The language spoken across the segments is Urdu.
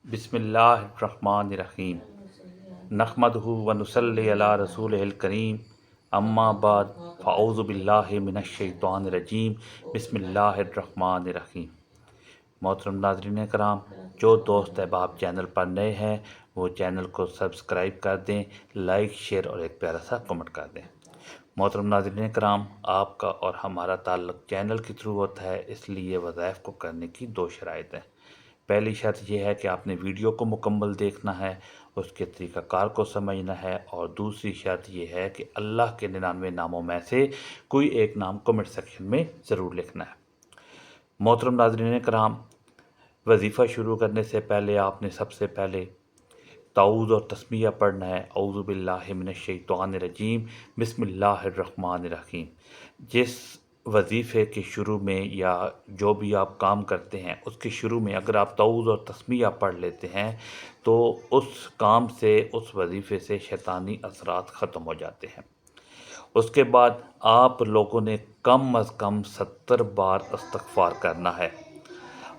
بسم اللہ الرحمن الرحیم نحمدہ ونصلی علی رسولہ الکریم اما بعد فاعوذ باللہ من الشیطان الرجیم بسم اللہ الرحمن الرحیم۔ محترم ناظرین کرام، جو دوست احباب چینل پر نئے ہیں وہ چینل کو سبسکرائب کر دیں، لائک شیئر اور ایک پیارا سا کمنٹ کر دیں۔ محترم ناظرین کرام، آپ کا اور ہمارا تعلق چینل کے تھرو ہوتا ہے، اس لیے وظائف کو کرنے کی دو شرائط ہیں۔ پہلی شرط یہ ہے کہ آپ نے ویڈیو کو مکمل دیکھنا ہے، اس کے طریقہ کار کو سمجھنا ہے، اور دوسری شرط یہ ہے کہ اللہ کے 99 ناموں میں سے کوئی ایک نام کمنٹ سیکشن میں ضرور لکھنا ہے۔ محترم ناظرین کرام، وظیفہ شروع کرنے سے پہلے آپ نے سب سے پہلے تعوذ اور تسمیہ پڑھنا ہے۔ اعوذ باللہ من الشیطان الرجیم بسم اللہ الرحمن الرحیم۔ جس وظیفے کے شروع میں یا جو بھی آپ کام کرتے ہیں اس کے شروع میں اگر آپ تعوذ اور تسمیہ پڑھ لیتے ہیں تو اس کام سے، اس وظیفے سے شیطانی اثرات ختم ہو جاتے ہیں۔ اس کے بعد آپ لوگوں نے کم از کم 70 بار استغفار کرنا ہے۔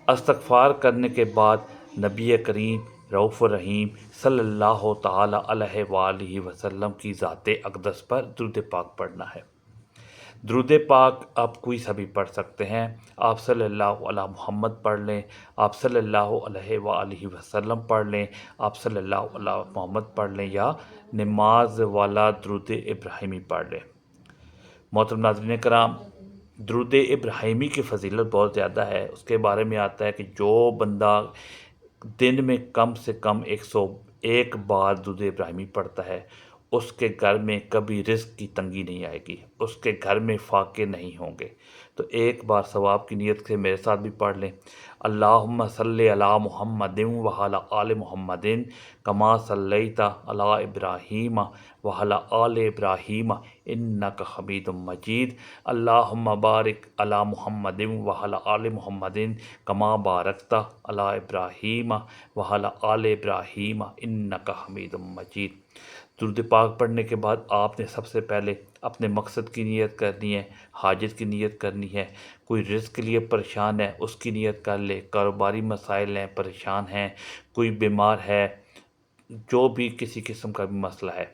استغفار کرنے کے بعد نبی کریم رؤوف الرحیم صلی اللہ تعالی علیہ وآلہ وسلم کی ذات اقدس پر درود پاک پڑھنا ہے۔ درود پاک آپ کوئی سا بھی پڑھ سکتے ہیں، آپ صلی اللہ علیہ محمد پڑھ لیں، آپ صلی اللہ علیہ وآلہ وسلم پڑھ لیں، آپ صلی اللہ علیہ محمد پڑھ لیں، یا نماز والا درود ابراہیمی پڑھ لیں۔ محترم ناظرین کرام، درود ابراہیمی کی فضیلت بہت زیادہ ہے۔ اس کے بارے میں آتا ہے کہ جو بندہ دن میں کم سے کم 101 بار درود ابراہیمی پڑھتا ہے، اس کے گھر میں کبھی رزق کی تنگی نہیں آئے گی، اس کے گھر میں فاقے نہیں ہوں گے۔ تو ایک بار ثواب کی نیت سے میرے ساتھ بھی پڑھ لیں۔ اللہم صلی علی محمد وعلی آل محمد کما صلیت علی ابراہیم وعلی آل ابراہیم انک حمید مجید۔ اللہم بارک علی محمد وعلی آل محمد کما بارکت علی ابراہیم وعلی آل ابراہیم انک حمید مجید۔ درود پاک پڑھنے کے بعد آپ نے سب سے پہلے اپنے مقصد کی نیت کرنی ہے، حاجت کی نیت کرنی ہے۔ کوئی رزق کے لیے پریشان ہے اس کی نیت کر لے، کاروباری مسائل ہیں، پریشان ہیں، کوئی بیمار ہے، جو بھی کسی قسم کا بھی مسئلہ ہے،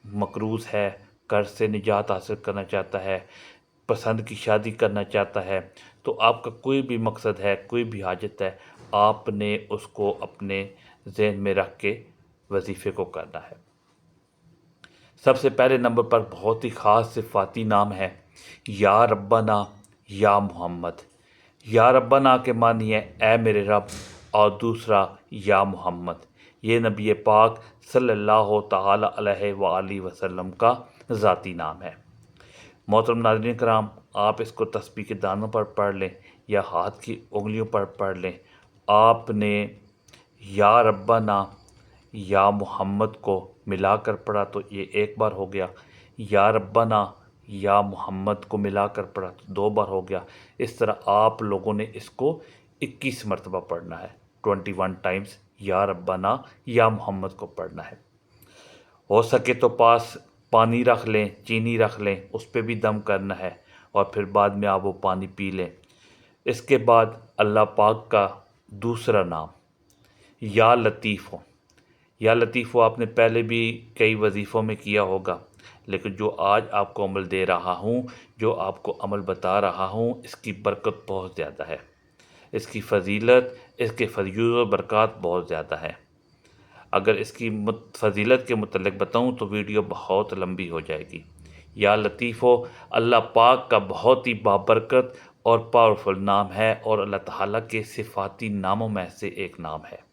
مقروض ہے، قرض سے نجات حاصل کرنا چاہتا ہے، پسند کی شادی کرنا چاہتا ہے، تو آپ کا کوئی بھی مقصد ہے، کوئی بھی حاجت ہے، آپ نے اس کو اپنے ذہن میں رکھ کے وظیفے کو کرنا ہے۔ سب سے پہلے نمبر پر بہت ہی خاص صفاتی نام ہے یا ربنا یا محمد۔ یا ربنا کے معنی ہے اے میرے رب، اور دوسرا یا محمد، یہ نبی پاک صلی اللہ تعالی علیہ وآلہ وسلم کا ذاتی نام ہے۔ محترم ناظرین کرام، آپ اس کو تسبیح کے دانوں پر پڑھ لیں یا ہاتھ کی انگلیوں پر پڑھ لیں۔ آپ نے یا ربنا یا محمد کو ملا کر پڑھا تو یہ ایک بار ہو گیا، یا ربنا یا محمد کو ملا کر پڑھا تو 2 بار ہو گیا۔ اس طرح آپ لوگوں نے اس کو 21 مرتبہ پڑھنا ہے، 21 ٹائمز یا ربنا یا محمد کو پڑھنا ہے۔ ہو سکے تو پاس پانی رکھ لیں، چینی رکھ لیں، اس پہ بھی دم کرنا ہے، اور پھر بعد میں آپ وہ پانی پی لیں۔ اس کے بعد اللہ پاک کا دوسرا نام یا لطیف ہو۔ یا لطیف ہو آپ نے پہلے بھی کئی وظیفوں میں کیا ہوگا، لیکن جو آج آپ کو عمل دے رہا ہوں، جو آپ کو عمل بتا رہا ہوں، اس کی برکت بہت زیادہ ہے، اس کی فضیلت، اس کے فضیلت و برکات بہت زیادہ ہے۔ اگر اس کی فضیلت کے متعلق بتاؤں تو ویڈیو بہت لمبی ہو جائے گی۔ یا لطیف ہو اللہ پاک کا بہت ہی بابرکت اور پاورفل نام ہے، اور اللہ تعالیٰ کے صفاتی ناموں میں سے ایک نام ہے۔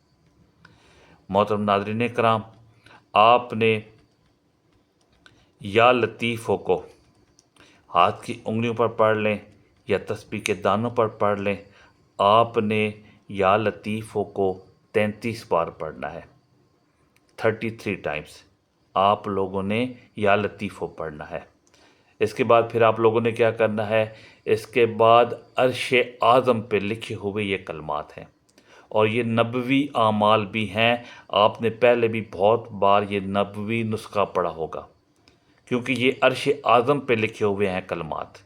محترم ناظرین کرام، آپ نے یا لطیف ہو کو ہاتھ کی انگلیوں پر پڑھ لیں یا تسبیح کے دانوں پر پڑھ لیں۔ آپ نے یا لطیف ہو کو 33 بار پڑھنا ہے، 33 ٹائمز آپ لوگوں نے یا لطیف ہو پڑھنا ہے۔ اس کے بعد پھر آپ لوگوں نے کیا کرنا ہے، اس کے بعد عرش اعظم پہ لکھے ہوئے یہ کلمات ہیں، اور یہ نبوی اعمال بھی ہیں۔ آپ نے پہلے بھی بہت بار یہ نبوی نسخہ پڑھا ہوگا، کیونکہ یہ عرش اعظم پہ لکھے ہوئے ہیں کلمات،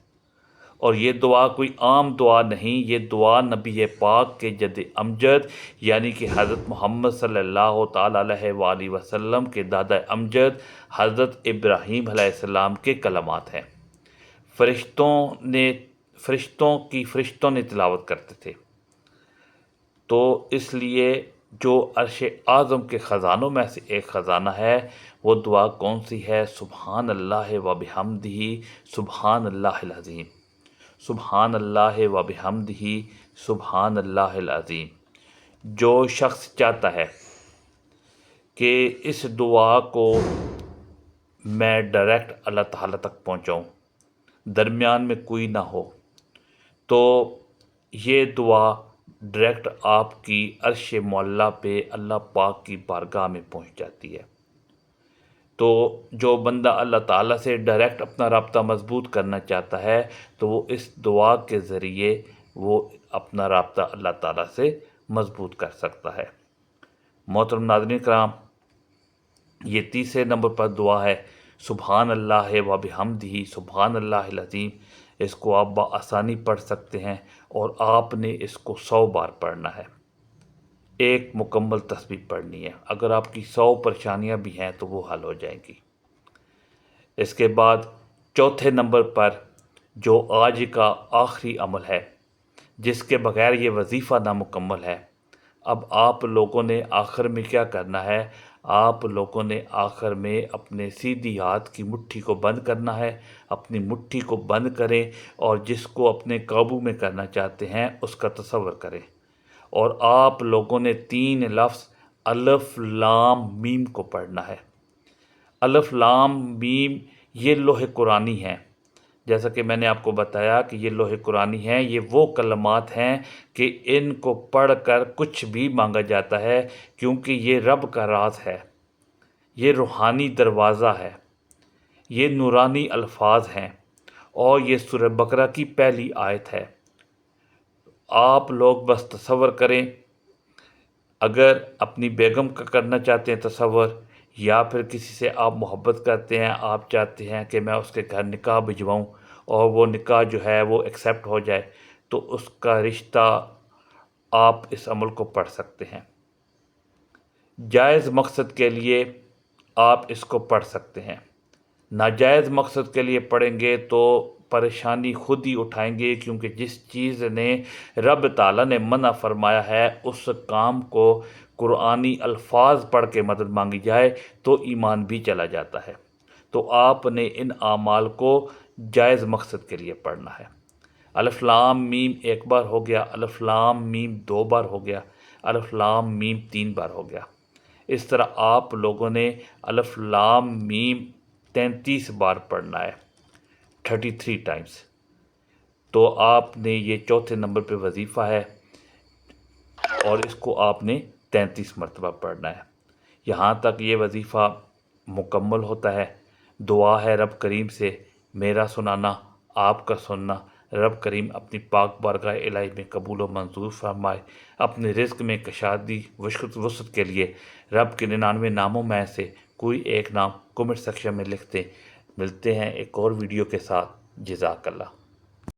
اور یہ دعا کوئی عام دعا نہیں، یہ دعا نبی پاک کے جد امجد یعنی کہ حضرت محمد صلی اللہ تعالیٰ علیہ وآلہ وسلم کے دادا امجد حضرت ابراہیم علیہ السلام کے کلمات ہیں۔ فرشتوں نے تلاوت کرتے تھے۔ تو اس لیے جو عرش اعظم کے خزانوں میں سے ایک خزانہ ہے، وہ دعا کون سی ہے؟ سبحان اللہ و بحمدہ سبحان اللہ العظیم، سبحان اللہ و بحمدہ سبحان اللہ العظیم۔ جو شخص چاہتا ہے کہ اس دعا کو میں ڈائریکٹ اللہ تعالیٰ تک پہنچاؤں، درمیان میں کوئی نہ ہو، تو یہ دعا ڈائریکٹ آپ کی عرش معلیٰ پہ اللہ پاک کی بارگاہ میں پہنچ جاتی ہے۔ تو جو بندہ اللہ تعالیٰ سے ڈائریکٹ اپنا رابطہ مضبوط کرنا چاہتا ہے تو وہ اس دعا کے ذریعے وہ اپنا رابطہ اللہ تعالیٰ سے مضبوط کر سکتا ہے۔ محترم ناظرین کرام، یہ تیسرے نمبر پر دعا ہے سبحان اللہ و بحمدہ سبحان اللہ العظیم۔ اس کو آپ بآسانی پڑھ سکتے ہیں اور آپ نے اس کو 100 بار پڑھنا ہے، ایک مکمل تسبیح پڑھنی ہے۔ اگر آپ کی 100 پریشانیاں بھی ہیں تو وہ حل ہو جائیں گی۔ اس کے بعد چوتھے نمبر پر جو آج کا آخری عمل ہے، جس کے بغیر یہ وظیفہ نامکمل ہے، اب آپ لوگوں نے آخر میں کیا کرنا ہے؟ آپ لوگوں نے آخر میں اپنے سیدھی ہاتھ کی مٹھی کو بند کرنا ہے۔ اپنی مٹھی کو بند کریں اور جس کو اپنے قابو میں کرنا چاہتے ہیں اس کا تصور کریں، اور آپ لوگوں نے 3 لفظ الف لام میم کو پڑھنا ہے۔ الف لام میم یہ لوح قرآنی ہیں۔ جیسا کہ میں نے آپ کو بتایا کہ یہ لوح قرآنی ہیں، یہ وہ کلمات ہیں کہ ان کو پڑھ کر کچھ بھی مانگا جاتا ہے، کیونکہ یہ رب کا راز ہے، یہ روحانی دروازہ ہے، یہ نورانی الفاظ ہیں، اور یہ سورہ بقرہ کی پہلی آیت ہے۔ آپ لوگ بس تصور کریں، اگر اپنی بیگم کا کرنا چاہتے ہیں تصور، یا پھر کسی سے آپ محبت کرتے ہیں، آپ چاہتے ہیں کہ میں اس کے گھر نکاح بھجواؤں اور وہ نکاح جو ہے وہ ایکسیپٹ ہو جائے، تو اس کا رشتہ آپ اس عمل کو پڑھ سکتے ہیں۔ جائز مقصد کے لیے آپ اس کو پڑھ سکتے ہیں، ناجائز مقصد کے لیے پڑھیں گے تو پریشانی خود ہی اٹھائیں گے، کیونکہ جس چیز نے رب تعالیٰ نے منع فرمایا ہے اس کام کو قرآنی الفاظ پڑھ کے مدد مانگی جائے تو ایمان بھی چلا جاتا ہے۔ تو آپ نے ان اعمال کو جائز مقصد کے لیے پڑھنا ہے۔ الف لام میم 1 بار ہو گیا، الف لام میم 2 بار ہو گیا، الف لام میم 3 بار ہو گیا۔ اس طرح آپ لوگوں نے الف لام میم 33 بار پڑھنا ہے، 33 ٹائمز۔ تو آپ نے یہ چوتھے نمبر پہ وظیفہ ہے اور اس کو آپ نے 33 مرتبہ پڑھنا ہے۔ یہاں تک یہ وظیفہ مکمل ہوتا ہے۔ دعا ہے رب کریم سے، میرا سنانا آپ کا سننا، رب کریم اپنی پاک بارگاہ الہی میں قبول و منظور فرمائے۔ اپنے رزق میں کشادگی وسعت کے لیے رب کے 99 ناموں میں سے کوئی ایک نام کمنٹ سیکشن میں لکھ دیں۔ ملتے ہیں ایک اور ویڈیو کے ساتھ۔ جزاک اللہ۔